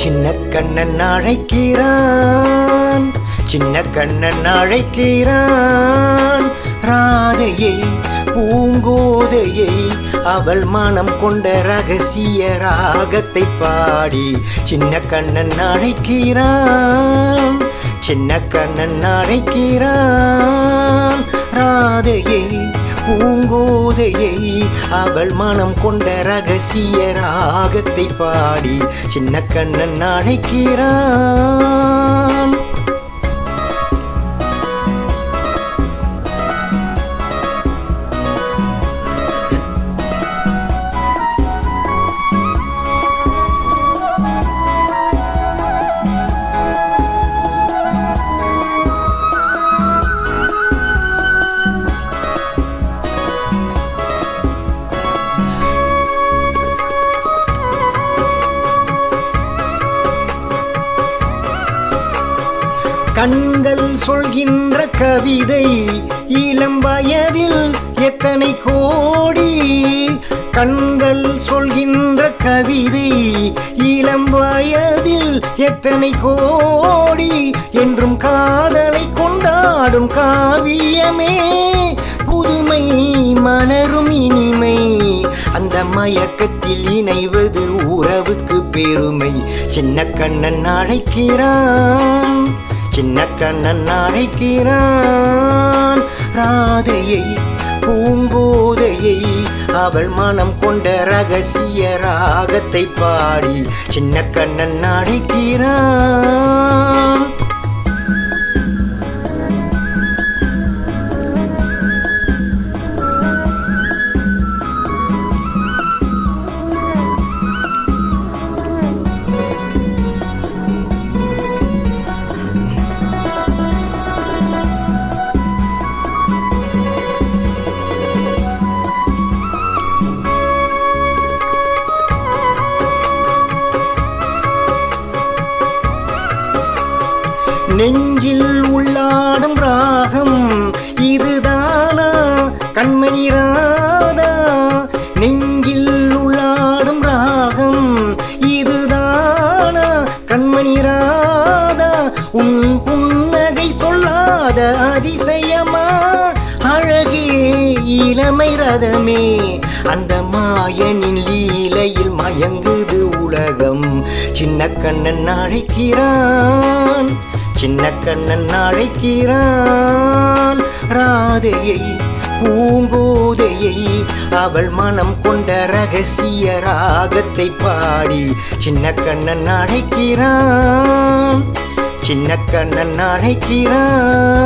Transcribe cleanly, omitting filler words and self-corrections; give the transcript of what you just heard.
சின்ன கண்ணன் அழைக்கிறான், சின்ன கண்ணன் அழைக்கிறான். ராதையை பூங்கோதையை அவள் மனம் கொண்ட ரகசிய ராகத்தை பாடி சின்ன கண்ணன் அழைக்கிறான், சின்ன கண்ணன் அழைக்கிறான். ராதையை பூங்கோதையை அவள் மனம் கொண்ட ரகசிய ராகத்தை பாடி சின்ன கண்ணன் அழைக்கிறான். கண்கள் சொல்கின்ற கவிதை இளம் வயதில் எத்தனை கோடி, கண்கள் சொல்கின்ற கவிதை இளம் வயதில் எத்தனை கோடி. என்றும் காதலை கொண்டாடும் காவியமே புதுமை மலரும் இனிமை, அந்த மயக்கத்தில் இணைவது உறவுக்கு பெருமை. சின்ன கண்ணன் அழைக்கிறான், சின்ன கண்ணன் அழைக்கிறான். ராதையை பூங்கோதையை அவள் மனம் கொண்ட ரகசிய ராகத்தை பாடி சின்ன கண்ணன் அழைக்கிறான். நெஞ்சில் உள்ளாடும் ராகம் இதுதானா கண்மணி ராதா, நெஞ்சில் உள்ளாடும் ராகம் இதுதானா கண்மணி ராதா. உன் புன்னகை சொல்லாத அதிசயமா, அழகே இளமை ரதமே, அந்த மாயனின் லீலையில் மயங்குது உலகம். சின்ன கண்ணன் அழைக்கிறான், சின்ன கண்ணன் அழைக்கிறான். ராதையை பூங்கோதையை அவள் மனம் கொண்ட ரகசிய ராகத்தை பாடி சின்ன கண்ணன் அழைக்கிறான், சின்ன கண்ணன் அழைக்கிறான்.